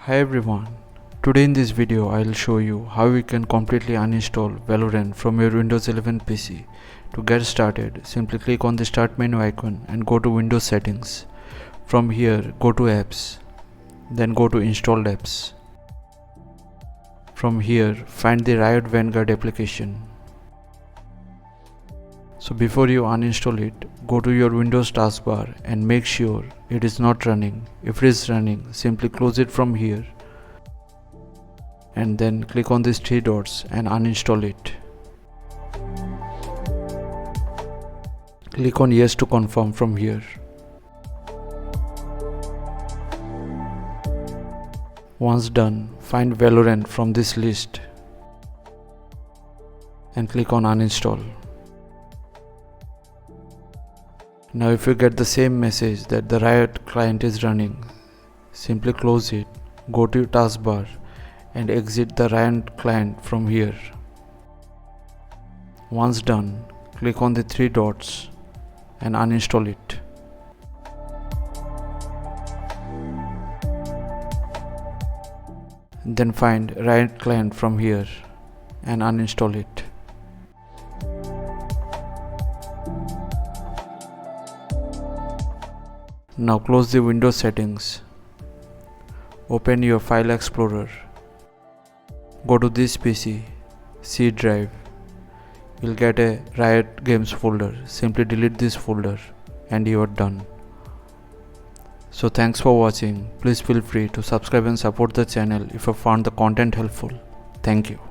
Hi everyone, today in this video I will show you how you can completely uninstall Valorant from your Windows 11 PC. To get started, simply click on the start menu icon and go to Windows settings. From here go to apps, then go to installed apps. From here find the Riot Vanguard application. So before you uninstall it, go to your Windows taskbar and make sure it is not running. If it is running, simply close it from here and then click on these three dots and uninstall it. Click on yes to confirm from here. Once done, find Valorant from this list and click on uninstall. Now if you get the same message that the Riot client is running, simply close it, go to your taskbar and exit the Riot client from here. Once done, click on the three dots and uninstall it. Then find Riot client from here and uninstall it. Now close the Windows settings. Open your file explorer. Go to this PC, C drive. You'll get a Riot Games folder. Simply delete this folder and you are done. So thanks for watching. Please feel free to subscribe and support the channel if you found the content helpful. Thank you.